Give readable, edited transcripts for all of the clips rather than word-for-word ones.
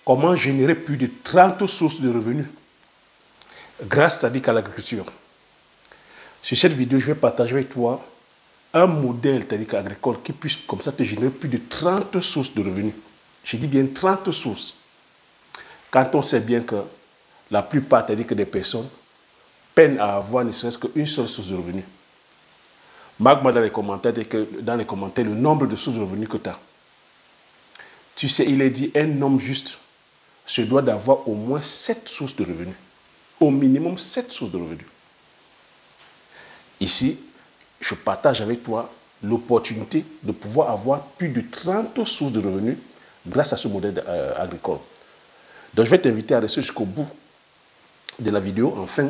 comment générer plus de 30 sources de revenus grâce à l'agriculture. Sur cette vidéo, je vais partager avec toi un modèle agricole qui puisse comme ça te générer plus de 30 sources de revenus. Je dis bien 30 sources. Quand on sait bien que la plupart des personnes peinent à avoir ne serait-ce qu'une seule source de revenus. Marque-moi dans les commentaires le nombre de sources de revenus que tu as. Tu sais, il est dit, un homme juste se doit d'avoir au moins 7 sources de revenus. Au minimum 7 sources de revenus. Ici, je partage avec toi l'opportunité de pouvoir avoir plus de 30 sources de revenus grâce à ce modèle agricole. Donc, je vais t'inviter à rester jusqu'au bout de la vidéo afin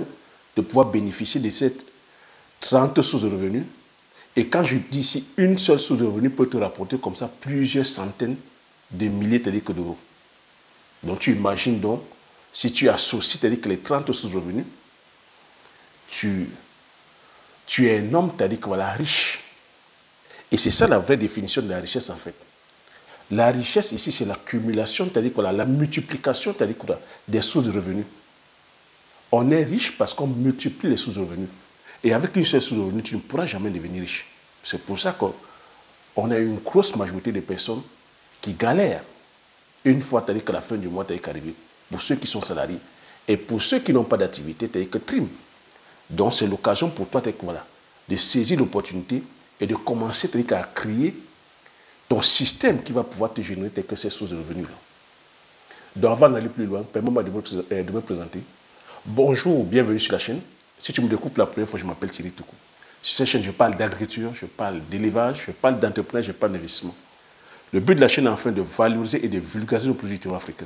de pouvoir bénéficier de ces 30 sources de revenus. Et quand je dis ici, une seule source de revenus peut te rapporter comme ça plusieurs centaines de milliers d'euros. Donc, tu imagines donc, si tu associes les 30 sources de revenus, tu es un homme, voilà, riche. Et c'est ça la vraie définition de la richesse en fait. La richesse ici, c'est l'accumulation, voilà, la multiplication des sources de revenus. On est riche parce qu'on multiplie les sources de revenus. Et avec une seule source de revenus, tu ne pourras jamais devenir riche. C'est pour ça qu'on a une grosse majorité de personnes qui galèrent une fois que la fin du mois est arrivée. Pour ceux qui sont salariés. Et pour ceux qui n'ont pas d'activité, que trim. Donc c'est l'occasion pour toi voilà, de saisir l'opportunité et de commencer à créer ton système qui va pouvoir te générer ces sources de revenus. Donc avant d'aller plus loin, permets-moi de me présenter. Bonjour, bienvenue sur la chaîne. Si tu me découpes la première fois, je m'appelle Thierry Toukou. Sur cette chaîne, je parle d'agriculture, je parle d'élevage, je parle d'entrepreneuriat, je parle d'investissement. Le but de la chaîne est enfin de valoriser et de vulgariser nos produits africains.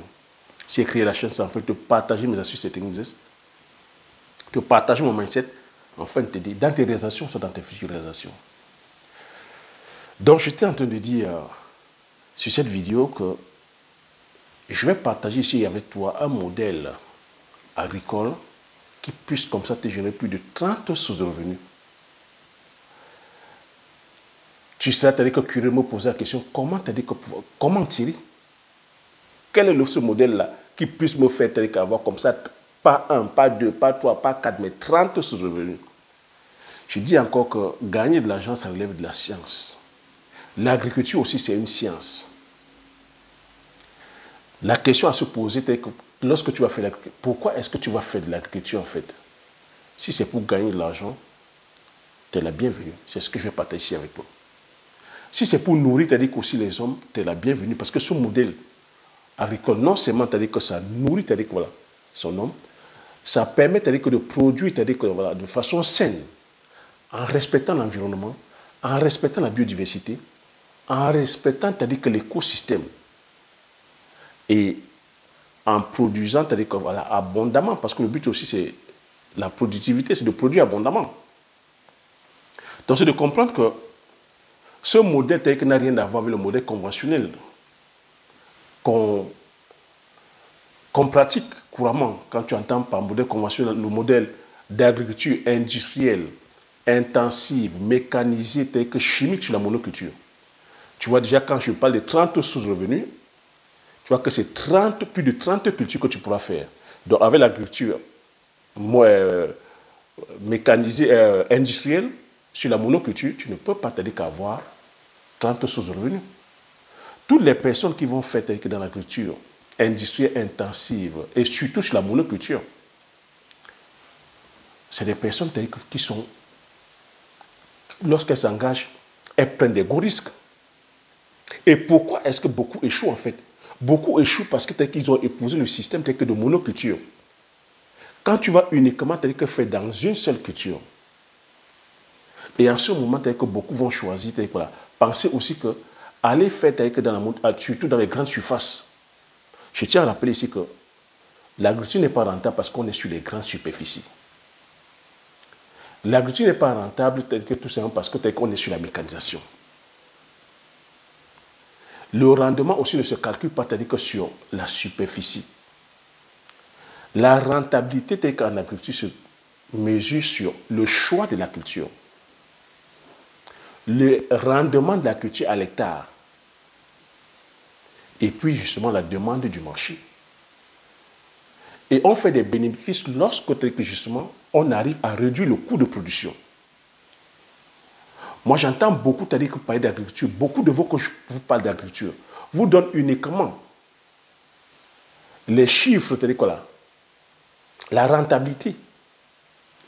Si j'ai créé la chaîne, c'est en fait de partager mes astuces et techniques, de partager mon mindset, enfin de t'aider dans tes réalisations, soit dans tes futures réalisations. Donc, j'étais en train de dire sur cette vidéo que je vais partager ici avec toi un modèle agricole qui puisse comme ça te générer plus de 30 sources de revenus. Tu sais, tu as dit que curieux me poser la question, comment Thierry, quel est ce modèle-là qui puisse me faire avoir comme ça, pas 1, pas 2, pas 3, pas 4, mais 30 sources de revenus. Je dis encore que gagner de l'argent, ça relève de la science. L'agriculture aussi, c'est une science. La question à se poser, c'est que lorsque tu vas faire l'agriculture, pourquoi est-ce que tu vas faire de l'agriculture en fait? Si c'est pour gagner de l'argent, tu es la bienvenue. C'est ce que je vais partager ici avec toi. Si c'est pour nourrir, tu as aussi les hommes, tu es la bienvenue. Parce que ce modèle agricole, non seulement tu as dit que ça nourrit, voilà, son homme, ça permet de produire voilà, de façon saine, en respectant l'environnement, en respectant la biodiversité, en respectant l'écosystème et en produisant voilà, abondamment, parce que le but aussi c'est la productivité, c'est de produire abondamment. Donc c'est de comprendre que ce modèle n'a rien à voir avec le modèle conventionnel qu'on pratique couramment quand tu entends par modèle conventionnel le modèle d'agriculture industrielle, intensive, mécanisée, chimique sur la monoculture. Tu vois déjà quand je parle de 30 sources de revenus, tu vois que c'est plus de 30 cultures que tu pourras faire. Donc avec l'agriculture mécanisée, industrielle, sur la monoculture, tu ne peux pas t'aider qu'à avoir 30 sources de revenus. Toutes les personnes qui vont faire dans l'agriculture industrielle intensive et surtout sur la monoculture, c'est des personnes qui sont, lorsqu'elles s'engagent, elles prennent des gros risques. Et pourquoi est-ce que beaucoup échouent en fait? Beaucoup échouent parce qu'ils ont épousé le système de monoculture. Quand tu vas uniquement faire dans une seule culture, et en ce moment, que beaucoup vont choisir, voilà, pensez aussi que aller faire surtout dans les grandes surfaces. Je tiens à rappeler ici que l'agriculture n'est pas rentable parce qu'on est sur les grandes superficies. L'agriculture n'est pas rentable tout simplement parce qu'on est sur la mécanisation. Le rendement aussi ne se calcule pas que sur la superficie. La rentabilité en agriculture se mesure sur le choix de la culture, le rendement de la culture à l'hectare et puis justement la demande du marché. Et on fait des bénéfices lorsque, justement, on arrive à réduire le coût de production. Moi, j'entends beaucoup parler d'agriculture. Beaucoup de vous, quand je vous parle d'agriculture, vous donnent uniquement les chiffres, la rentabilité.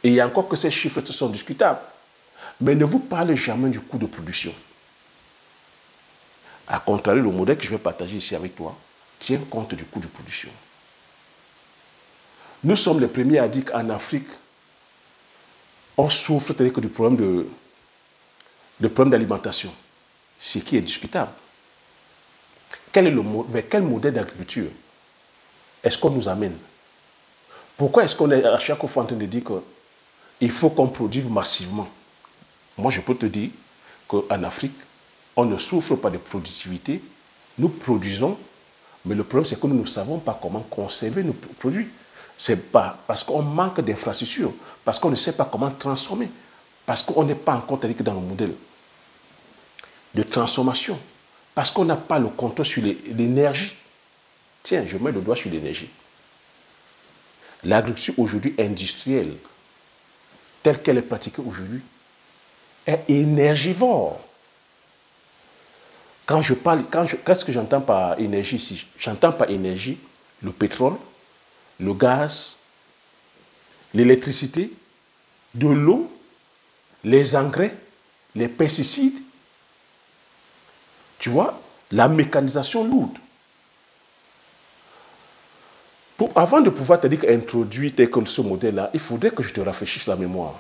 Et il y a encore que ces chiffres sont discutables. Mais ne vous parlez jamais du coût de production. À contrario, le modèle que je vais partager ici avec toi tient compte du coût de production. Nous sommes les premiers à dire qu'en Afrique, on souffre du problème d'alimentation, ce qui est discutable. Vers quel modèle d'agriculture est-ce qu'on nous amène? Pourquoi est-ce qu'on est à chaque fois en train de dire qu'il faut qu'on produise massivement? Moi, je peux te dire qu'en Afrique, on ne souffre pas de productivité. Nous produisons, mais le problème, c'est que nous ne savons pas comment conserver nos produits. Ce n'est pas parce qu'on manque d'infrastructures, parce qu'on ne sait pas comment transformer, parce qu'on n'est pas encore dans le modèle de transformation, parce qu'on n'a pas le contrôle sur l'énergie. Tiens, je mets le doigt sur l'énergie. L'agriculture aujourd'hui industrielle, telle qu'elle est pratiquée aujourd'hui, est énergivore. Qu'est-ce que j'entends par énergie ici? J'entends par énergie le pétrole, le gaz, l'électricité, de l'eau, les engrais, les pesticides. Tu vois, la mécanisation lourde. Avant de pouvoir te dire introduire ce modèle-là, il faudrait que je te rafraîchisse la mémoire.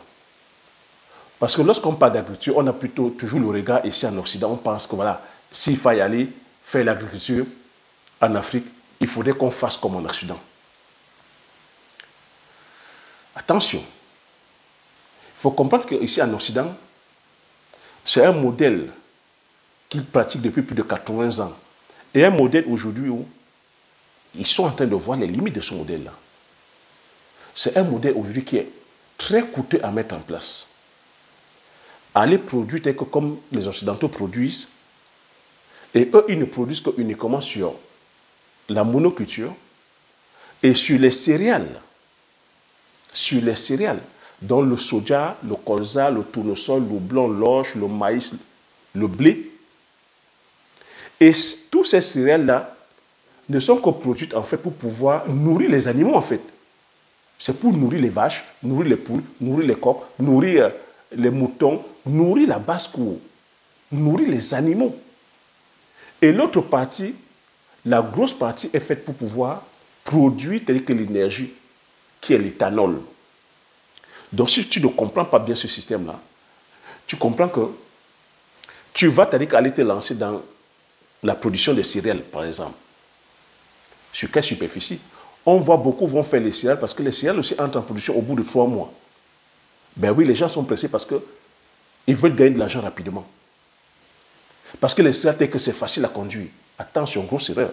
Parce que lorsqu'on parle d'agriculture, on a plutôt toujours le regard ici en Occident. On pense que voilà, s'il faut y aller faire l'agriculture en Afrique, il faudrait qu'on fasse comme en Occident. Attention, il faut comprendre qu'ici en Occident, c'est un modèle qu'ils pratiquent depuis plus de 80 ans. Et un modèle aujourd'hui où ils sont en train de voir les limites de ce modèle-là. C'est un modèle aujourd'hui qui est très coûteux à mettre en place. Aller produire tel que comme les Occidentaux produisent, et eux, ils ne produisent uniquement sur la monoculture et sur les céréales. Sur les céréales, dont le soja, le colza, le tournesol, le blanc, l'orge, le maïs, le blé. Et tous ces céréales-là ne sont que produites en fait pour pouvoir nourrir les animaux en fait. C'est pour nourrir les vaches, nourrir les poules, nourrir les coqs, nourrir les moutons, nourrir la basse-cour, nourrir les animaux. Et l'autre partie, la grosse partie est faite pour pouvoir produire telle que l'énergie, qui est l'éthanol. Donc si tu ne comprends pas bien ce système-là, tu comprends que tu vas aller te lancer dans la production des céréales, par exemple. Sur quelle superficie? On voit beaucoup vont faire les céréales parce que les céréales aussi entrent en production au bout de 3 mois. Ben oui, les gens sont pressés parce qu'ils veulent gagner de l'argent rapidement. Parce que les céréales, c'est facile à conduire. Attention, grosse erreur.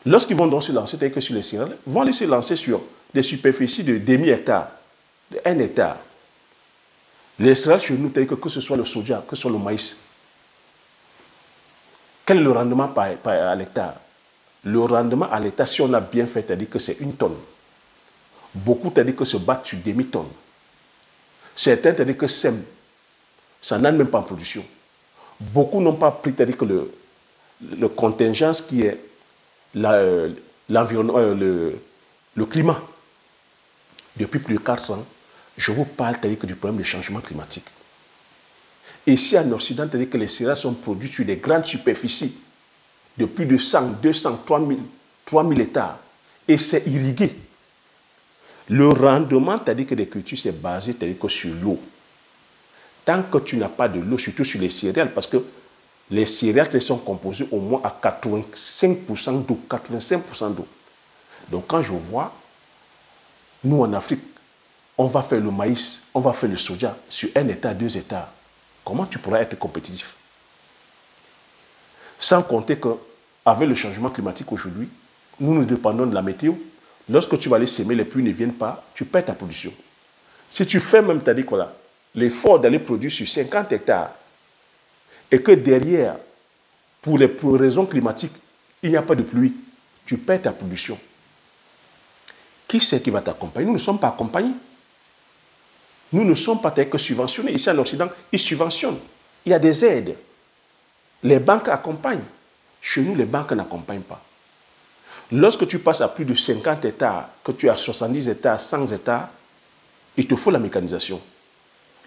Lorsqu'ils vont donc se lancer que sur les céréales, ils vont aller se lancer sur des superficies de demi-hectare, de 1 hectare. Les céréales chez nous, que ce soit le soja, que ce soit le maïs. Quel est le rendement à l'hectare? Le rendement à l'hectare, si on a bien fait, c'est-à-dire que c'est 1 tonne. Beaucoup, c'est-à-dire que se battent sur demi-tonne. Certains, c'est-à-dire que sèment. Ça n'a même pas en production. Beaucoup n'ont pas pris, c'est-à-dire que le contingent qui est l'environnement, le climat. Depuis plus de 4 ans, je vous parle, c'est-à-dire que du problème du changement climatique. Ici en Occident, c'est-à-dire que les céréales sont produites sur des grandes superficies de plus de 100, 200, 3000 hectares. Et c'est irrigué. Le rendement, c'est-à-dire que les cultures, c'est basé, c'est-à-dire que sur l'eau. Tant que tu n'as pas de l'eau, surtout sur les céréales, parce que les céréales sont composées au moins à 85% d'eau. 85% d'eau. Donc quand je vois, nous en Afrique, on va faire le maïs, on va faire le soja sur 1 hectare, 2 hectares. Comment tu pourras être compétitif? Sans compter qu'avec le changement climatique aujourd'hui, nous dépendons de la météo. Lorsque tu vas aller s'aimer, les pluies ne viennent pas, tu perds ta production. Si tu fais même, tu as dit quoi, l'effort d'aller produire sur 50 hectares et que derrière, pour raisons climatiques, il n'y a pas de pluie, tu perds ta production. Qui c'est qui va t'accompagner? Nous ne sommes pas accompagnés. Nous ne sommes pas que subventionnés. Ici en Occident, ils subventionnent. Il y a des aides. Les banques accompagnent. Chez nous, les banques n'accompagnent pas. Lorsque tu passes à plus de 50 hectares, que tu as 70 hectares, 100 hectares, il te faut la mécanisation.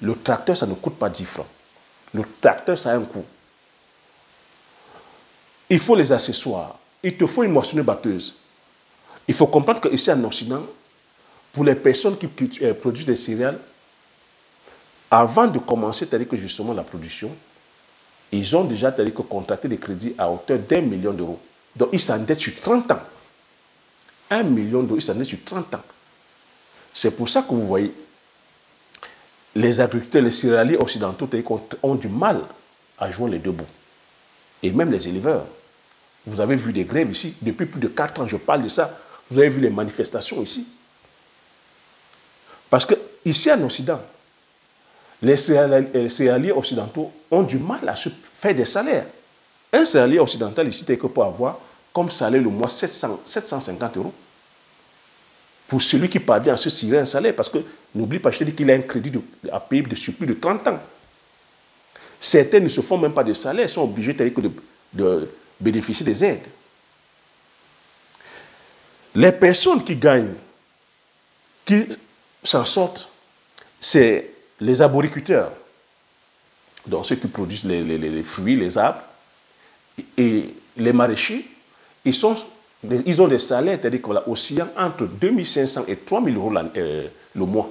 Le tracteur, ça ne coûte pas 10 francs. Le tracteur, ça a un coût. Il faut les accessoires. Il te faut une moissonneuse batteuse. Il faut comprendre qu'ici en Occident, pour les personnes qui produisent des céréales, avant de commencer, c'est-à-dire que justement la production, ils ont déjà contracté des crédits à hauteur d'1 million d'euros. Donc ils s'endettent sur 30 ans. 1 million d'euros, ils s'endettent sur 30 ans. C'est pour ça que vous voyez, les agriculteurs, les céréaliers occidentaux ont du mal à joindre les deux bouts. Et même les éleveurs. Vous avez vu des grèves ici. Depuis plus de 4 ans, je parle de ça. Vous avez vu les manifestations ici. Parce que ici en Occident, les céréaliers occidentaux ont du mal à se faire des salaires. Un céréalier occidental ici, peut avoir comme salaire le mois 750 euros. Pour celui qui parvient à se tirer un salaire, parce que n'oublie pas, je te dis qu'il a un crédit à payer sur plus de 30 ans. Certains ne se font même pas de salaire, sont obligés de bénéficier des aides. Les personnes qui gagnent, qui s'en sortent, c'est les arboriculteurs, donc ceux qui produisent les fruits, les arbres, et les maraîchers, ils ont des salaires, c'est-à-dire oscillant entre 2500 et 3000 euros le mois.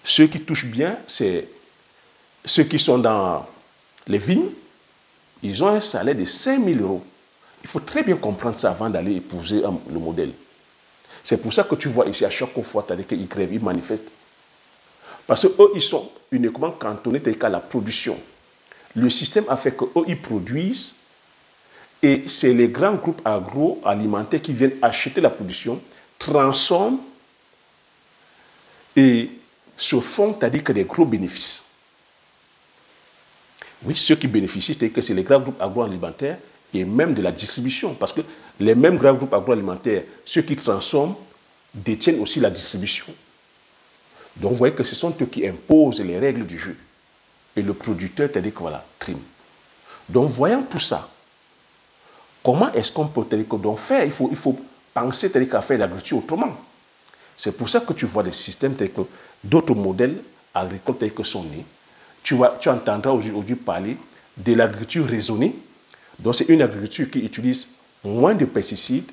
Ceux qui touchent bien, c'est ceux qui sont dans les vignes, ils ont un salaire de 5000 euros. Il faut très bien comprendre ça avant d'aller épouser le modèle. C'est pour ça que tu vois ici à chaque fois qu'ils grèvent, ils manifestent. Parce qu'eux, ils sont uniquement cantonnés à la production. Le système a fait qu'eux, ils produisent et c'est les grands groupes agroalimentaires qui viennent acheter la production, transforment et se font, c'est-à-dire que des gros bénéfices. Oui, ceux qui bénéficient, c'est-à-dire que c'est les grands groupes agroalimentaires et même de la distribution. Parce que les mêmes grands groupes agroalimentaires, ceux qui transforment, détiennent aussi la distribution. Donc vous voyez que ce sont eux qui imposent les règles du jeu. Et le producteur, c'est-à-dire que voilà, trime. Donc voyant tout ça, comment est-ce qu'on peut donc faire? Il faut penser à faire l'agriculture autrement. C'est pour ça que tu vois des systèmes tels que d'autres modèles agricoles tels que sont nés. Tu entendras aujourd'hui parler de l'agriculture raisonnée. Donc c'est une agriculture qui utilise moins de pesticides,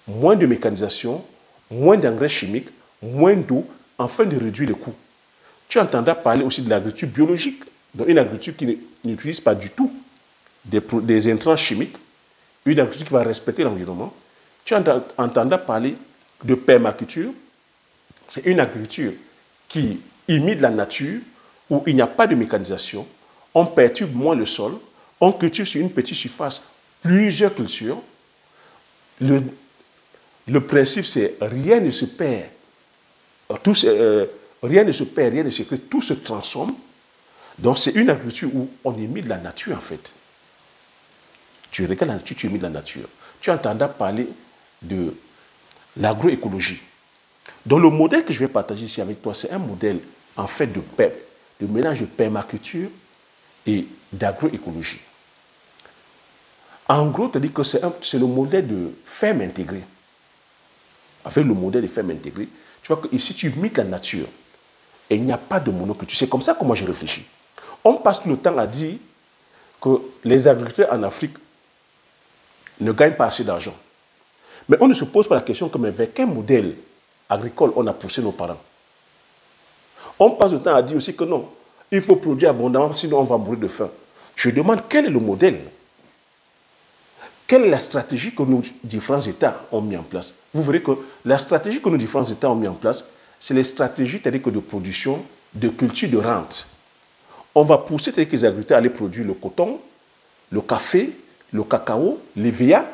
moins de mécanisation, moins d'engrais chimiques, moins d'eau, afin de réduire les coûts. Tu entendras parler aussi de l'agriculture biologique, donc une agriculture qui n'utilise pas du tout des intrants chimiques, une agriculture qui va respecter l'environnement. Tu entendras parler de permaculture, c'est une agriculture qui imite la nature, où il n'y a pas de mécanisation, on perturbe moins le sol, on cultive sur une petite surface plusieurs cultures. Le principe, c'est rien ne se perd. Rien ne se perd, rien ne se crée, tout se transforme. Donc c'est une agriculture où on imite la nature en fait. Tu regardes la nature, tu imites la nature. Tu entendras parler de l'agroécologie. Donc le modèle que je vais partager ici avec toi, c'est un modèle en fait de mélange de permaculture et d'agroécologie. En gros, tu dis que c'est le modèle de ferme intégrée. Avec le modèle de ferme intégrée, tu vois que ici tu imites la nature et il n'y a pas de monoculture. C'est comme ça que moi j'ai réfléchi. On passe tout le temps à dire que les agriculteurs en Afrique ne gagnent pas assez d'argent. Mais on ne se pose pas la question comme avec quel modèle agricole on a poussé nos parents. On passe le temps à dire aussi que non, il faut produire abondamment, sinon on va mourir de faim. Je demande quel est le modèle? Quelle est la stratégie que nos différents États ont mis en place? Vous verrez que la stratégie que nos différents États ont mis en place, c'est les stratégies de production, de culture, de rente. On va pousser les agriculteurs à aller produire le coton, le café, le cacao, l'EVA,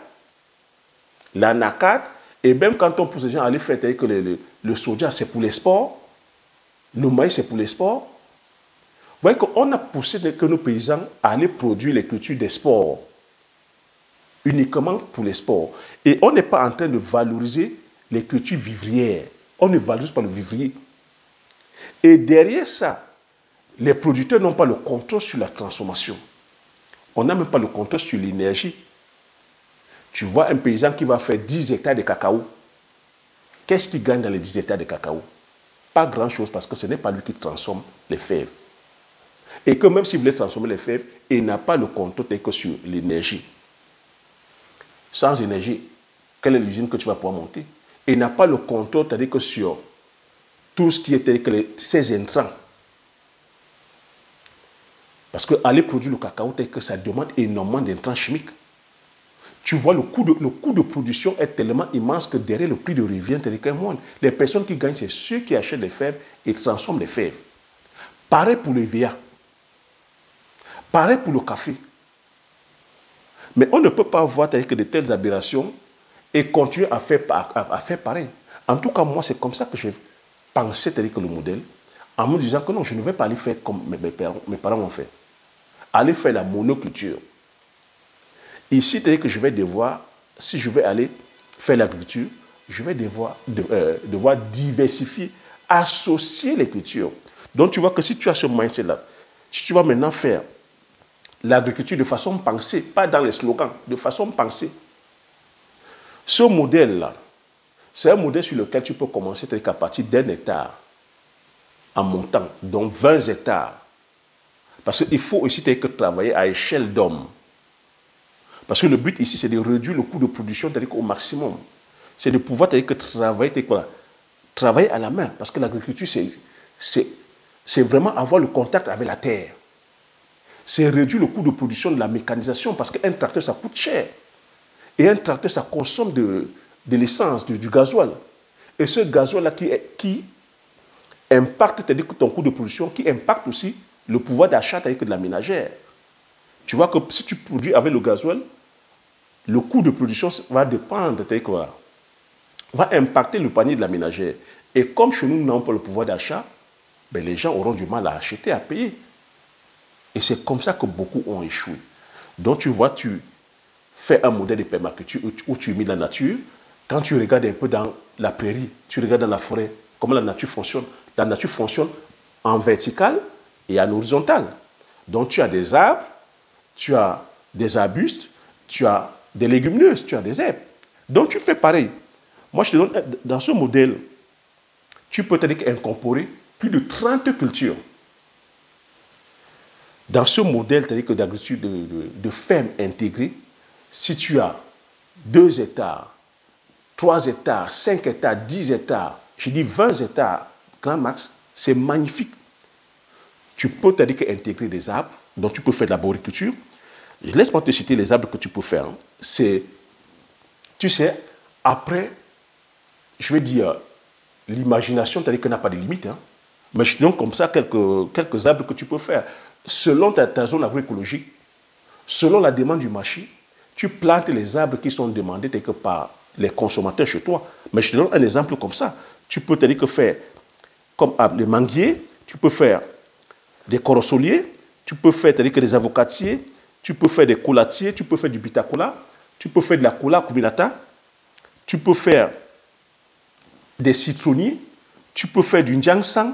l'anacate, et même quand on pousse les gens à aller faire que le soja, c'est pour les sports, le maïs, c'est pour les sports. Vous voyez qu'on a poussé que nos paysans à aller produire les cultures des sports, uniquement pour les sports. Et on n'est pas en train de valoriser les cultures vivrières. On ne valorise pas le vivrier. Et derrière ça, les producteurs n'ont pas le contrôle sur la transformation. On n'a même pas le contrôle sur l'énergie. Tu vois un paysan qui va faire 10 hectares de cacao. Qu'est-ce qu'il gagne dans les 10 hectares de cacao? Pas grand-chose parce que ce n'est pas lui qui transforme les fèves. Et que même s'il voulait transformer les fèves, il n'a pas le contrôle que sur l'énergie. Sans énergie, quelle est l'usine que tu vas pouvoir monter? Il n'a pas le contrôle, c'est-à-dire que sur tout ce qui était ces intrants. Parce qu'aller produire le cacao, c'est que ça demande énormément d'intrants chimiques. Tu vois, le coût de production est tellement immense que derrière le prix de revient, c'est qu'un moindre. Les personnes qui gagnent, c'est ceux qui achètent les fèves et transforment les fèves. Pareil pour le VA. Pareil pour le café. Mais on ne peut pas avoir que de telles aberrations et continuer à faire pareil. En tout cas, moi, c'est comme ça que j'ai pensé que le modèle, en me disant que non, je ne vais pas aller faire comme mes parents ont fait. Aller faire la monoculture. Ici, c'est-à-dire que je vais devoir, si je vais aller faire l'agriculture, je vais devoir diversifier, associer les cultures. Donc, tu vois que si tu as ce mindset-là, si tu vas maintenant faire l'agriculture de façon pensée, pas dans les slogans, de façon pensée, ce modèle-là, c'est un modèle sur lequel tu peux commencer à partir d'1 hectare en montant, donc 20 hectares. Parce qu'il faut aussi travailler à échelle d'hommes. Parce que le but ici, c'est de réduire le coût de production au maximum. C'est de pouvoir travailler à la main. Parce que l'agriculture, c'est vraiment avoir le contact avec la terre. C'est réduire le coût de production de la mécanisation. Parce qu'un tracteur, ça coûte cher. Et un tracteur, ça consomme de l'essence, du gasoil. Et ce gasoil-là qui impacte ton coût de production, qui impacte aussi le pouvoir d'achat avec de la ménagère. Tu vois que si tu produis avec le gasoil, le coût de production va dépendre, va impacter le panier de la ménagère. Et comme chez nous, nous n'avons pas le pouvoir d'achat, ben les gens auront du mal à acheter, à payer. Et c'est comme ça que beaucoup ont échoué. Donc tu vois, tu fais un modèle de permaculture où tu mets la nature. Quand tu regardes un peu dans la prairie, tu regardes dans la forêt, comment la nature fonctionne. La nature fonctionne en vertical et en horizontal. Donc tu as des arbres, tu as des arbustes, tu as des légumineuses, tu as des herbes. Donc tu fais pareil. Moi je te donne, dans ce modèle, tu peux incorporer plus de 30 cultures. Dans ce modèle d'agriculture de ferme intégrée, si tu as 2 hectares, 3 hectares, 5 hectares, 10 hectares, je dis 20 hectares, grand max, c'est magnifique. Tu peux intégrer des arbres, donc tu peux faire de l'arboriculture. Laisse-moi te citer les arbres que tu peux faire. C'est, tu sais, après, je vais dire, l'imagination, c'est-à-dire qu'elle n'a pas de limite. Mais je te donne comme ça quelques arbres que tu peux faire. Selon ta zone agroécologique, selon la demande du marché, tu plantes les arbres qui sont demandés par les consommateurs chez toi. Mais je te donne un exemple comme ça. Tu peux faire comme les manguiers, tu peux faire des corosoliers, tu peux faire des avocatiers, tu peux faire des coulatiers, tu peux faire du bitacola, tu peux faire de la cola cuminata, tu peux faire des citronniers, tu peux faire du njangsang,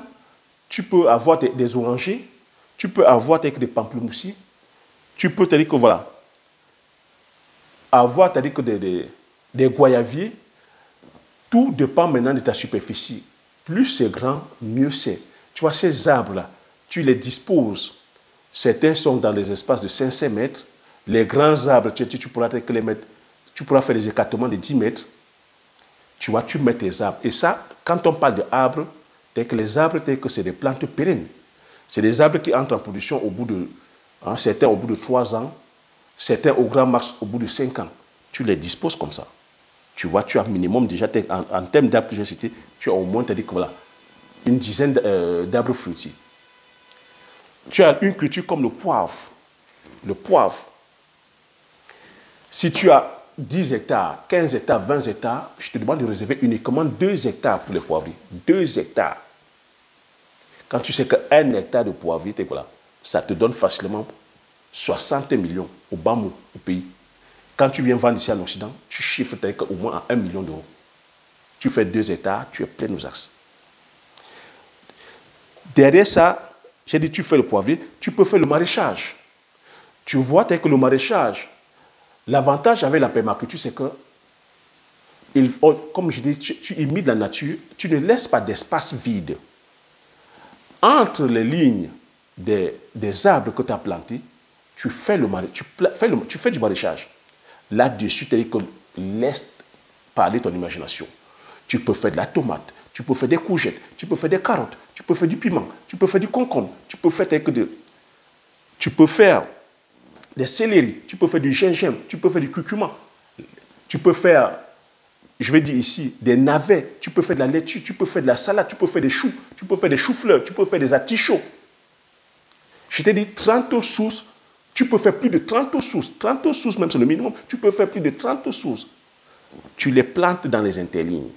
tu peux avoir des orangers, tu peux avoir des pamplemoussis, tu peux avoir des goyaviers. Tout dépend maintenant de ta superficie. Plus c'est grand, mieux c'est. Tu vois, ces arbres-là, tu les disposes. Certains sont dans les espaces de 500 mètres. Les grands arbres, tu pourras les mettre, tu pourras faire des écartements de 10 mètres. Tu vois, tu mets tes arbres. Et ça, quand on parle d'arbres, les arbres, c'est des plantes pérennes. C'est des arbres qui entrent en production au bout de, certains au bout de 3 ans, certains au grand max au bout de 5 ans. Tu les disposes comme ça. Tu vois, tu as minimum déjà, en termes d'arbres que j'ai cités, tu as au moins une dizaine d'arbres fruitiers. Tu as une culture comme le poivre. Le poivre. Si tu as 10 hectares, 15 hectares, 20 hectares, je te demande de réserver uniquement 2 hectares pour les poivriers. 2 hectares. Quand tu sais qu'un hectare de poivrier, ça te donne facilement 60 millions au bas mot, au pays. Quand tu viens vendre ici en Occident, tu chiffres au moins à 1 million d'euros. Tu fais 2 hectares, tu es plein aux axes. Derrière ça, j'ai dit, tu fais le poivrier, tu peux faire le maraîchage. Tu vois, tel que le maraîchage, l'avantage avec la permaculture, c'est que, comme je dis, tu imites la nature, tu ne laisses pas d'espace vide. Entre les lignes des arbres que tu as plantés, tu fais du maraîchage. Là-dessus, tu laisse parler ton imagination. Tu peux faire de la tomate, tu peux faire des courgettes, tu peux faire des carottes, tu peux faire du piment, tu peux faire du concombre, tu peux faire des céleri, tu peux faire du gingembre, tu peux faire du curcuma, tu peux faire, je vais dire ici, des navets, tu peux faire de la laitue, tu peux faire de la salade, tu peux faire des choux, tu peux faire des choux-fleurs, tu peux faire des artichauts. Je t'ai dit 30 sources, tu peux faire plus de 30 sources, 30 sources même c'est le minimum, tu peux faire plus de 30 sources. Tu les plantes dans les interlignes.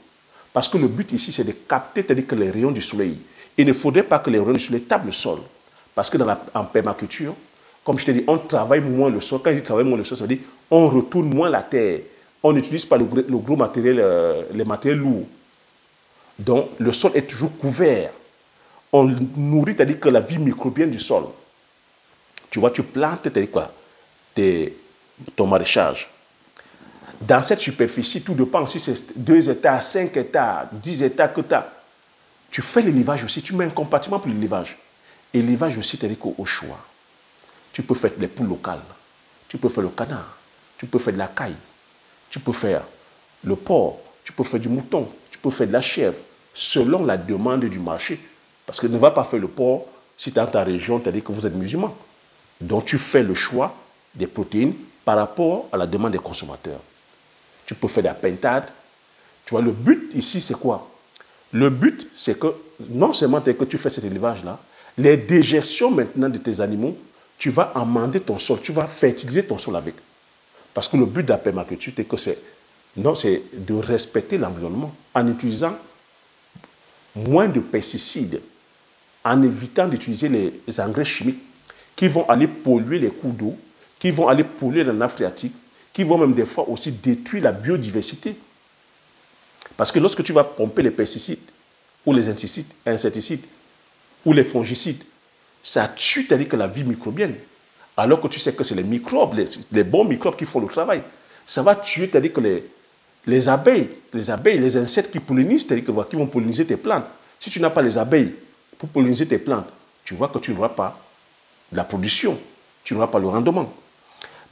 Parce que le but ici, c'est de capter, c'est-à-dire que les rayons du soleil. Il ne faudrait pas que les rayons du soleil tapent le sol. Parce que en permaculture, comme je t'ai dit, on travaille moins le sol. Quand je dis travaille moins le sol, ça veut dire on retourne moins la terre. On n'utilise pas le gros matériel, les matériels lourds. Donc, le sol est toujours couvert. On nourrit, c'est-à-dire que la vie microbienne du sol. Tu vois, tu plantes, c'est-à-dire quoi? Ton maraîchage. Dans cette superficie, tout dépend si c'est 2 hectares, 5 hectares, 10 hectares que tu as. Tu fais l'élevage aussi, tu mets un compartiment pour l'élevage. Et l'élevage aussi, c'est-à-dire qu'au choix. Tu peux faire les poules locales, tu peux faire le canard, tu peux faire de la caille, tu peux faire le porc, tu peux faire du mouton, tu peux faire de la chèvre, selon la demande du marché. Parce que ne va pas faire le porc si tu es dans ta région, c'est-à-dire que vous êtes musulman. Donc tu fais le choix des protéines par rapport à la demande des consommateurs. Tu peux faire de la pintade. Tu vois, le but ici, c'est quoi? Le but, c'est que non seulement que tu fais cet élevage-là, les dégestions maintenant de tes animaux, tu vas amender ton sol, tu vas fertiliser ton sol avec. Parce que le but de la permaculture, c'est de respecter l'environnement en utilisant moins de pesticides, en évitant d'utiliser les engrais chimiques qui vont aller polluer les cours d'eau, qui vont aller polluer la nappe phréatique, qui vont même des fois aussi détruire la biodiversité. Parce que lorsque tu vas pomper les pesticides, ou les insecticides, ou les fongicides, ça tue, c'est-à-dire que la vie microbienne. Alors que tu sais que c'est les microbes, les bons microbes qui font le travail. Ça va tuer, c'est-à-dire que les abeilles, les insectes qui pollinisent, c'est-à-dire qui vont polliniser tes plantes. Si tu n'as pas les abeilles pour polliniser tes plantes, tu vois que tu n'auras pas la production, tu n'auras pas le rendement.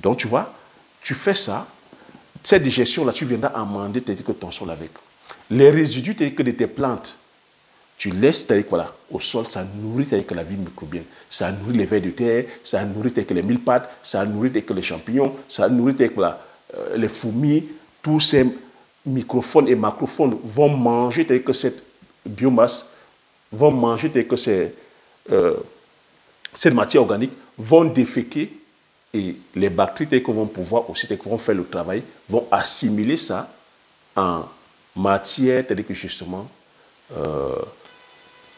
Donc, tu vois, tu fais ça, cette digestion-là, tu viendras amender que ton sol avec. Les résidus que de tes plantes, tu laisses voilà, au sol, ça nourrit que la vie microbienne. Ça nourrit les vers de terre, ça nourrit que les mille-pattes, ça nourrit que les champignons, ça nourrit voilà, les fourmis, tous ces microphones et macrophones vont manger que cette biomasse, vont manger que cette matière organique, vont déféquer. Et les bactéries qui vont pouvoir aussi, qui vont faire le travail, vont assimiler ça en matière, c'est-à-dire que justement,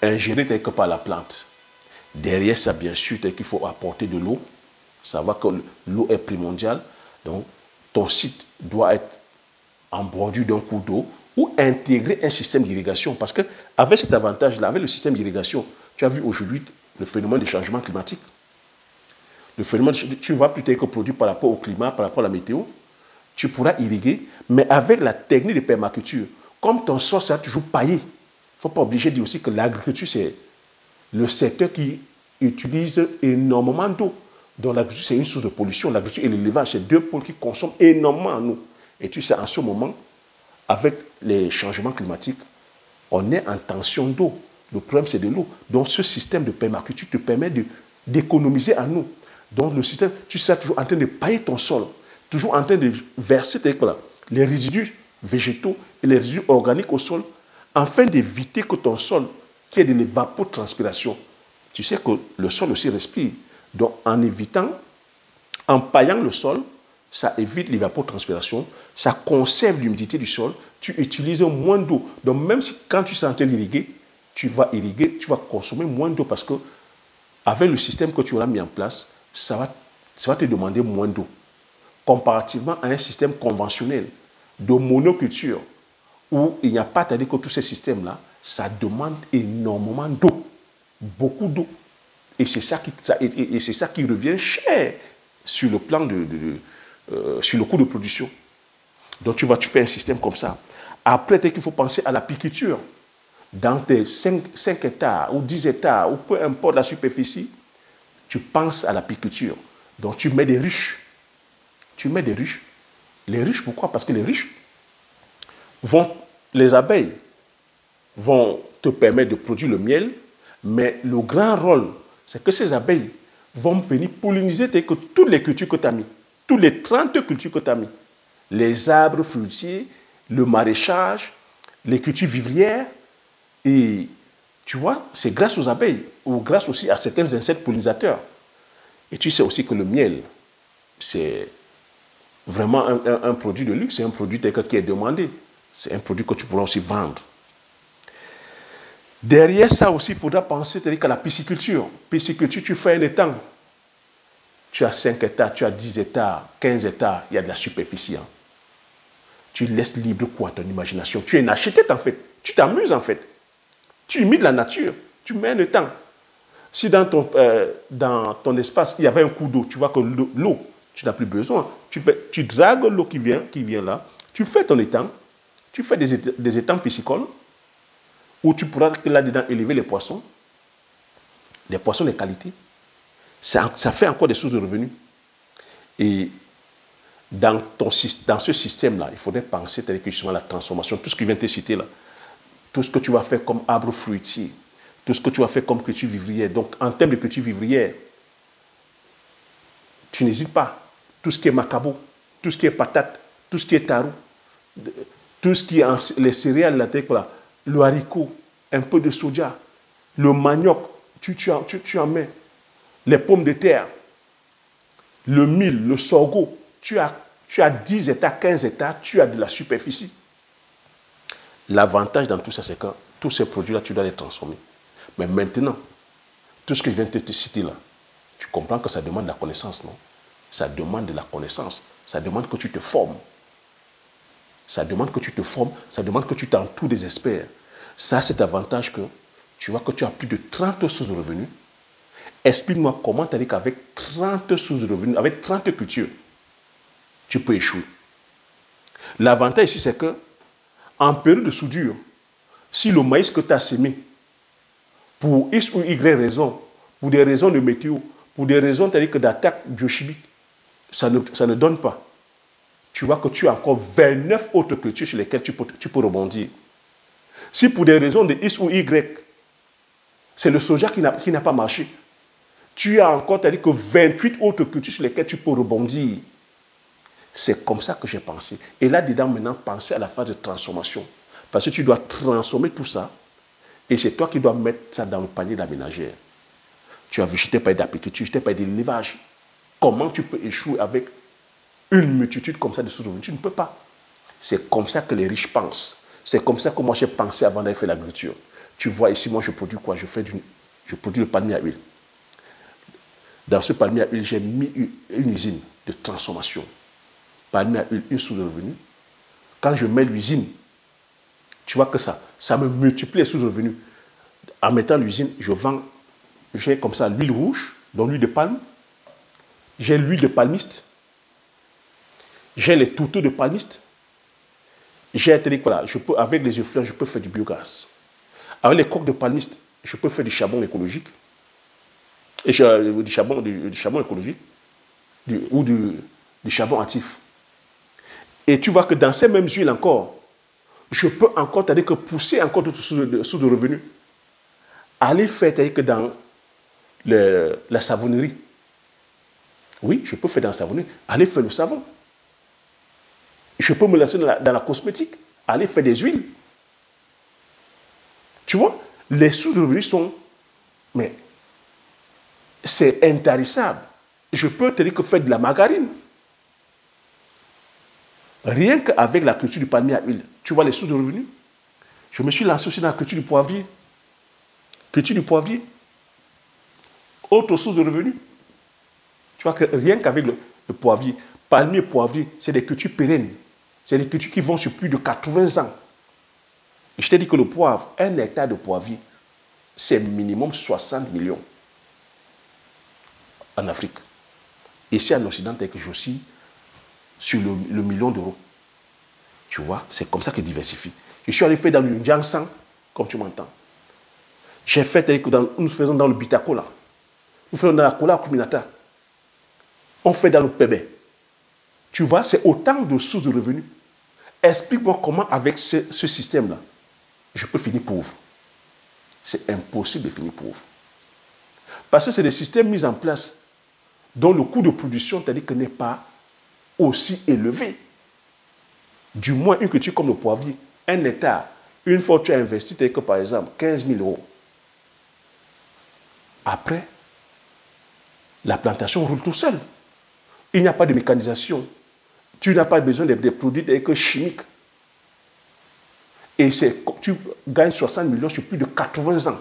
ingérée que par la plante. Derrière ça, bien sûr, qu'il faut apporter de l'eau. Savoir que l'eau est primordiale. Donc, ton site doit être en bordure d'un cours d'eau ou intégrer un système d'irrigation. Parce qu'avec cet avantage-là, avec le système d'irrigation, tu as vu aujourd'hui le phénomène de changement climatique. Le phénomène, tu ne vas plus être produit par rapport au climat, par rapport à la météo. Tu pourras irriguer, mais avec la technique de permaculture, comme ton sol sera toujours paillé, il ne faut pas obliger de dire aussi que l'agriculture, c'est le secteur qui utilise énormément d'eau. Donc l'agriculture, c'est une source de pollution. L'agriculture et l'élevage, c'est deux pôles qui consomment énormément en eau. Et tu sais, en ce moment, avec les changements climatiques, on est en tension d'eau. Le problème, c'est de l'eau. Donc ce système de permaculture te permet d'économiser en eau. Donc le système, tu seras toujours en train de pailler ton sol, toujours en train de verser les résidus végétaux et les résidus organiques au sol, afin d'éviter que ton sol, qui est de l'évapotranspiration, tu sais que le sol aussi respire. Donc en paillant le sol, ça évite l'évapotranspiration, ça conserve l'humidité du sol, tu utilises moins d'eau. Donc même si quand tu es en train d'irriguer, tu vas consommer moins d'eau parce que avec le système que tu auras mis en place, ça va te demander moins d'eau. Comparativement à un système conventionnel de monoculture, où il n'y a pas, c'est-à-dire que tous ces systèmes-là, ça demande énormément d'eau, beaucoup d'eau. Et c'est ça, ça qui revient cher sur le plan sur le coût de production. Donc tu fais un système comme ça. Après, il faut penser à l'apiculture. Dans tes 5 hectares ou 10 hectares, ou peu importe la superficie, tu penses à l'apiculture. Donc tu mets des ruches. Tu mets des ruches. Les ruches, pourquoi? Parce que les ruches les abeilles vont te permettre de produire le miel, mais le grand rôle, c'est que ces abeilles vont venir polliniser que toutes les cultures que tu as mis, toutes les 30 cultures que tu as mis, les arbres fruitiers, le maraîchage, les cultures vivrières, et tu vois, c'est grâce aux abeilles, ou grâce aussi à certains insectes pollinisateurs. Et tu sais aussi que le miel, c'est vraiment un produit de luxe, c'est un produit qui est demandé. C'est un produit que tu pourras aussi vendre. Derrière ça aussi, il faudra penser à la pisciculture. Pisciculture, tu fais un étang. Tu as 5 hectares, tu as 10 hectares, 15 hectares, il y a de la superficie. Hein. Tu laisses libre quoi ton imagination. Tu es un architecte en fait. Tu t'amuses en fait. Tu imites la nature. Tu mets un étang. Si dans ton espace, il y avait un cours d'eau, tu vois que l'eau, tu n'as plus besoin. Tu dragues l'eau qui vient là. Tu fais ton étang. Tu fais des étangs piscicoles où tu pourras là-dedans élever les poissons de qualité. Ça fait encore des sources de revenus. Et dans ce système-là, il faudrait penser que justement la transformation, tout ce que je viens de te citer là, tout ce que tu vas faire comme arbre fruitier, tout ce que tu vas faire comme culture vivrière. Donc, en termes de culture vivrière, tu n'hésites pas. Tout ce qui est macabo, tout ce qui est patate, tout ce qui est taro, tout ce qui est les céréales, le haricot, un peu de soja, le manioc, tu en mets, les pommes de terre, le mil, le sorgho, tu as 10 hectares, 15 hectares, tu as de la superficie. L'avantage dans tout ça, c'est que tous ces produits-là, tu dois les transformer. Mais maintenant, tout ce que je viens de te citer là, tu comprends que ça demande de la connaissance, non? Ça demande de la connaissance, ça demande que tu te formes. Ça demande que tu te formes, ça demande que tu t'entoures des experts. Ça, c'est l'avantage que tu vois que tu as plus de 30 sources de revenus. Explique-moi comment tu as dit qu'avec 30 sources de revenus, avec 30 cultures, tu peux échouer. L'avantage ici, c'est que en période de soudure, si le maïs que tu as semé, pour X ou Y raison, pour des raisons de météo, pour des raisons d'attaque biochimique, ça ne donne pas. Tu vois que tu as encore 29 autres cultures sur lesquelles tu peux rebondir. Si pour des raisons de X ou Y, c'est le soja qui n'a pas marché, tu as encore que 28 autres cultures sur lesquelles tu peux rebondir. C'est comme ça que j'ai pensé. Et là-dedans, maintenant, penser à la phase de transformation. Parce que tu dois transformer tout ça, et c'est toi qui dois mettre ça dans le panier de la ménagère. Tu as vu, je t'ai parlé d'apiculture, je t'ai parlé d'élevage. Comment tu peux échouer avec une multitude comme ça de sous-revenus? Tu ne peux pas. C'est comme ça que les riches pensent. C'est comme ça que moi j'ai pensé avant d'aller faire l'agriculture. Tu vois, ici, moi, je produis quoi? Je produis le palmier à huile. Dans ce palmier à huile, j'ai mis une usine de transformation. Palmier à huile, une source de revenus. Quand je mets l'usine, tu vois que ça me multiplie les sources de revenus. En mettant l'usine, j'ai comme ça l'huile rouge, donc l'huile de palme. J'ai l'huile de palmiste. J'ai les tourteaux de palmiste. Voilà, avec les effluents, je peux faire du biogaz. Avec les coques de palmiste, je peux faire du charbon écologique. Et du charbon écologique. Ou du charbon actif. Et tu vois que dans ces mêmes huiles encore, je peux encore, c'est-à-dire que pousser encore d'autres sources de revenus. Aller faire, c'est-à-dire que dans la savonnerie. Oui, je peux faire dans la savonnerie. Aller faire le savon. Je peux me lancer dans la cosmétique. Aller faire des huiles. Tu vois, les sources de revenus sont... Mais c'est intarissable. Je peux te dire que faire de la margarine. Rien qu'avec la culture du palmier à huile, tu vois les sources de revenus. Je me suis lancé aussi dans la culture du poivrier. Culture du poivrier. Autre source de revenus. Tu vois que rien qu'avec le palmier poivrier, c'est des cultures pérennes. C'est des cultures qui vont sur plus de 80 ans. Je t'ai dit que le poivre, un hectare de poivrier, c'est minimum 60 millions en Afrique. Ici en Occident, tel que je suis sur le million d'euros. Tu vois, c'est comme ça que je diversifie. Je suis allé faire dans le Njansan, comme tu m'entends. J'ai fait, nous faisons dans le Bitakola. Nous faisons dans la Kola Kuminata. On fait dans le Pébé. Tu vois, c'est autant de sources de revenus. Explique-moi comment, avec ce système-là, je peux finir pauvre. C'est impossible de finir pauvre. Parce que c'est des systèmes mis en place dont le coût de production, c'est-à-dire que n'est pas aussi élevé. Du moins, une culture comme le poivrier, un hectare, une fois que tu as investi, c'est-à-dire que par exemple, 15 000 euros. Après, la plantation roule tout seul. Il n'y a pas de mécanisation. Tu n'as pas besoin des produits chimiques. Et tu gagnes 60 millions sur plus de 80 ans.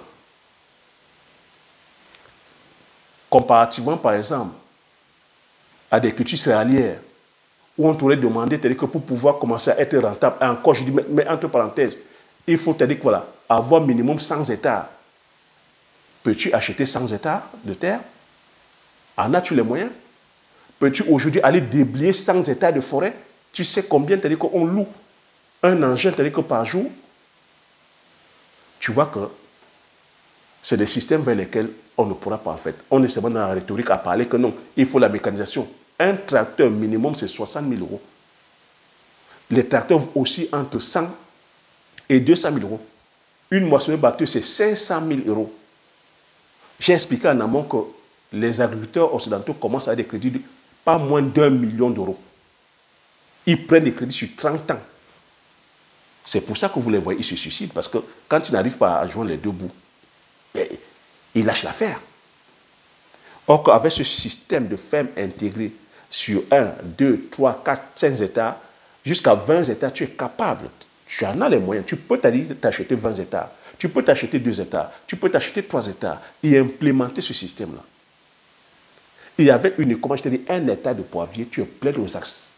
Comparativement, par exemple, à des cultures céréalières, où on t'aurait demandé que pour pouvoir commencer à être rentable, et encore, je dis, mais entre parenthèses, il faut voilà, avoir minimum 100 hectares. Peux-tu acheter 100 hectares de terre? En as-tu les moyens? Peux-tu aujourd'hui aller déblayer 100 hectares de forêt? Tu sais combien, c'est-à-dire qu'on loue un engin, c'est-à-dire que par jour? Tu vois que c'est des systèmes vers lesquels on ne pourra pas en fait. On est seulement dans la rhétorique à parler que non, il faut la mécanisation. Un tracteur minimum, c'est 60 000 euros. Les tracteurs aussi entre 100 et 200 000 euros. Une moissonneuse batteuse, c'est 500 000 euros. J'ai expliqué en amont que les agriculteurs occidentaux commencent à avoir des crédits de pas moins d'1 million d'euros. Ils prennent des crédits sur 30 ans. C'est pour ça que vous les voyez, ils se suicident. Parce que quand ils n'arrivent pas à joindre les deux bouts, ils lâchent l'affaire. Or qu'avec ce système de ferme intégré sur 1, 2, 3, 4, 5 hectares, jusqu'à 20 hectares, tu es capable. Tu en as les moyens. Tu peux t'acheter 20 hectares. Tu peux t'acheter 2 hectares. Tu peux t'acheter 3 hectares et implémenter ce système-là. Et avec comment je te dis, 1 hectare de poivrier, tu es plein de sacs.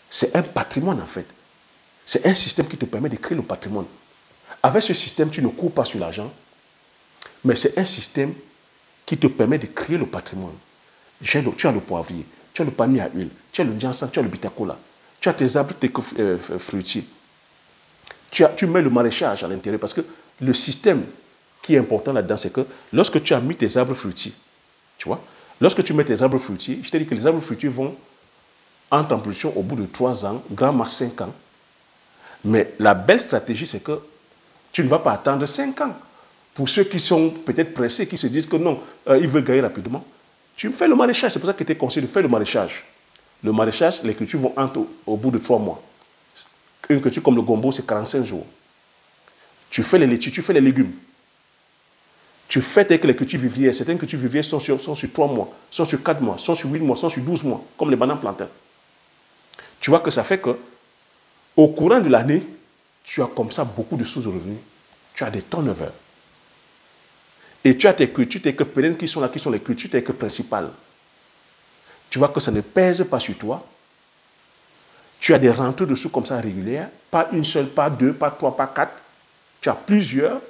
C'est un patrimoine en fait. C'est un système qui te permet de créer le patrimoine. Avec ce système, tu ne cours pas sur l'argent, mais c'est un système qui te permet de créer le patrimoine. Tu as le poivrier, tu as le palmier à huile, tu as le Njansan, tu as le Bitakola, tu as tes arbres, tes fruitiers. Tu mets le maraîchage à l'intérieur parce que le système qui est important là-dedans, c'est que lorsque tu as mis tes arbres fruitiers, tu vois, lorsque tu mets tes arbres fruitiers, je te dis que les arbres fruitiers vont entrer en production au bout de 3 ans, grand max 5 ans. Mais la belle stratégie, c'est que tu ne vas pas attendre 5 ans. Pour ceux qui sont peut-être pressés, qui se disent que non, ils veulent gagner rapidement, tu fais le maraîchage. C'est pour ça que tu es conseillé de faire le maraîchage. Le maraîchage, les cultures vont entrer au bout de 3 mois. Une culture comme le gombo, c'est 45 jours. Tu fais les laitues, tu fais les légumes. Tu fais avec les cultures vivrières. Certaines cultures vivrières sont sur 3 mois, sont sur 4 mois, sont sur 8 mois, sont sur 12 mois, comme les bananes plantains. Tu vois que ça fait que au courant de l'année, tu as comme ça beaucoup de sources de revenus. Tu as des turnovers. Et tu as tes cultures, tes pérennes qui sont là, qui sont les cultures, tes principales. Tu vois que ça ne pèse pas sur toi. Tu as des rentrées de sous comme ça régulières. Pas une seule, pas deux, pas trois, pas quatre. Tu as plusieurs.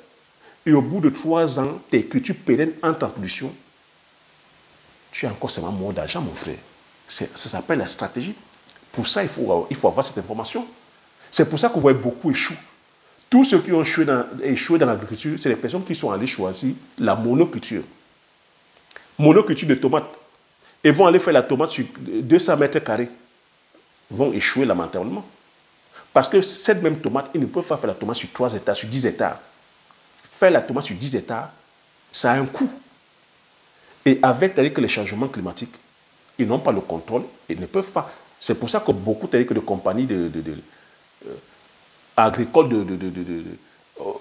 Et au bout de 3 ans, tes cultures pérennes entrent en production. Tu as encore seulement mort d'argent, mon frère. Ça s'appelle la stratégie. Pour ça, il faut avoir cette information. C'est pour ça que vous voyez beaucoup échouer. Tous ceux qui ont échoué dans l'agriculture, c'est les personnes qui sont allées choisir la monoculture. Monoculture de tomates. Ils vont aller faire la tomate sur 200 mètres carrés. Ils vont échouer lamentablement. Parce que cette même tomate, ils ne peuvent pas faire la tomate sur 3 hectares, sur 10 hectares. Faire la tomate sur 10 hectares, ça a un coût. Et avec les changements climatiques, ils n'ont pas le contrôle, ils ne peuvent pas. C'est pour ça que beaucoup de compagnies agricoles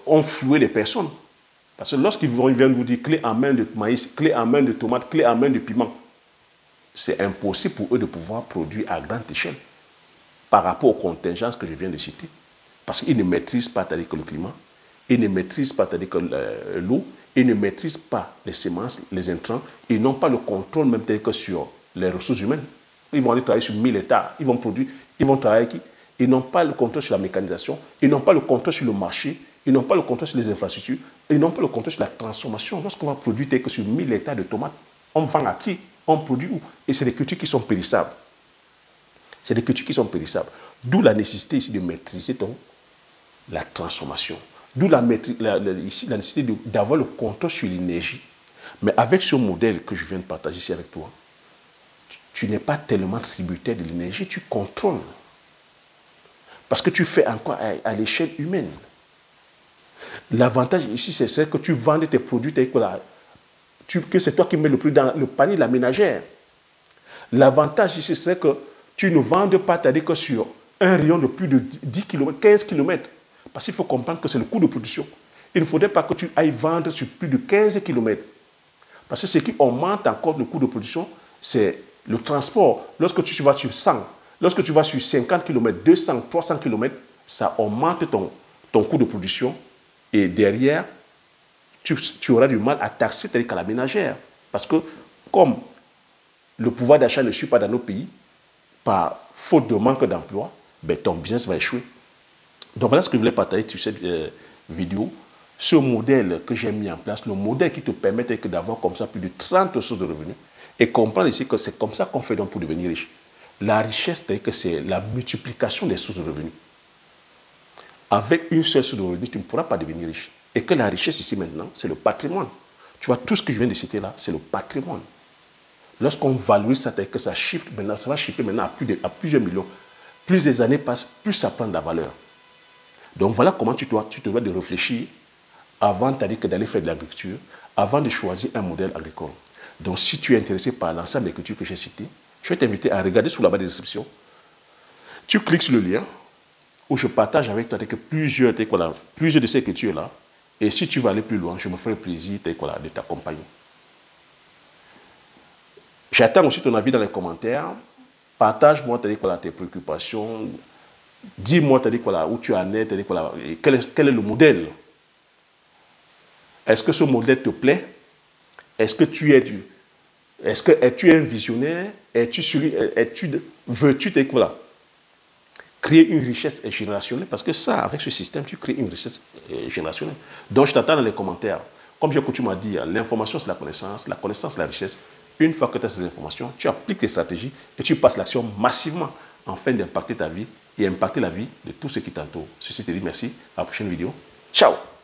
ont floué les personnes. Parce que lorsqu'ils viennent vous dire clé en main de maïs, clé en main de tomate, clé en main de piment, c'est impossible pour eux de pouvoir produire à grande échelle par rapport aux contingences que je viens de citer. Parce qu'ils ne maîtrisent pas le climat, ils ne maîtrisent pas l'eau, ils ne maîtrisent pas les semences, les intrants, ils n'ont pas le contrôle même tel que sur les ressources humaines. Ils vont aller travailler sur 1000 hectares, ils vont produire, ils vont travailler Ils n'ont pas le contrôle sur la mécanisation, ils n'ont pas le contrôle sur le marché, ils n'ont pas le contrôle sur les infrastructures, ils n'ont pas le contrôle sur la transformation. Lorsqu'on va produire tel que sur 1000 hectares de tomates, on vend à qui? On produit où? Et c'est des cultures qui sont périssables. C'est des cultures qui sont périssables. D'où la nécessité ici de maîtriser la transformation. D'où ici la nécessité d'avoir le contrôle sur l'énergie. Mais avec ce modèle que je viens de partager ici avec toi, tu n'es pas tellement tributaire de l'énergie, tu contrôles. Parce que tu fais encore à l'échelle humaine. L'avantage ici, c'est que tu vends tes produits, que c'est toi qui mets le prix dans le panier de la ménagère. L'avantage ici, c'est que tu ne vends pas, c'est-à-dire que sur un rayon de plus de 10 km, 15 km, parce qu'il faut comprendre que c'est le coût de production. Il ne faudrait pas que tu ailles vendre sur plus de 15 km. Parce que ce qui augmente encore le coût de production, c'est le transport. Lorsque tu vas sur 100, lorsque tu vas sur 50 km, 200, 300 km, ça augmente ton coût de production. Et derrière, tu auras du mal à taxer tel qu'à la ménagère. Parce que comme le pouvoir d'achat ne suit pas dans nos pays, par faute de manque d'emploi, ben, ton business va échouer. Donc voilà ce que je voulais partager sur cette vidéo. Ce modèle que j'ai mis en place, le modèle qui te permet d'avoir comme ça plus de 30 sources de revenus et comprendre ici que c'est comme ça qu'on fait donc pour devenir riche. La richesse, c'est la multiplication des sources de revenus. Avec une seule source de revenus, tu ne pourras pas devenir riche. Et que la richesse ici maintenant, c'est le patrimoine. Tu vois, tout ce que je viens de citer là, c'est le patrimoine. Lorsqu'on valorise ça, que ça shift maintenant, ça va shifter maintenant à plusieurs millions. Plus les années passent, plus ça prend de la valeur. Donc voilà comment tu te dois de réfléchir avant d'aller faire de l'agriculture, avant de choisir un modèle agricole. Donc si tu es intéressé par l'ensemble des cultures que j'ai citées, je vais t'inviter à regarder sous la barre de description. Tu cliques sur le lien où je partage avec toi plusieurs de ces cultures-là. Et si tu veux aller plus loin, je me ferai plaisir de t'accompagner. J'attends aussi ton avis dans les commentaires. Partage-moi tes préoccupations. Dis-moi où tu en es, quel est le modèle. Est-ce que ce modèle te plaît? Est-ce que tu es un visionnaire? Veux-tu créer une richesse générationnelle? Parce que ça, avec ce système, tu crées une richesse générationnelle. Donc, je t'attends dans les commentaires. Comme j'ai coutume à dire, l'information, c'est la connaissance, la richesse. Une fois que tu as ces informations, tu appliques tes stratégies et tu passes l'action massivement afin d'impacter ta vie et impacter la vie de tous ceux qui t'entourent. Ceci te dit merci. À la prochaine vidéo. Ciao!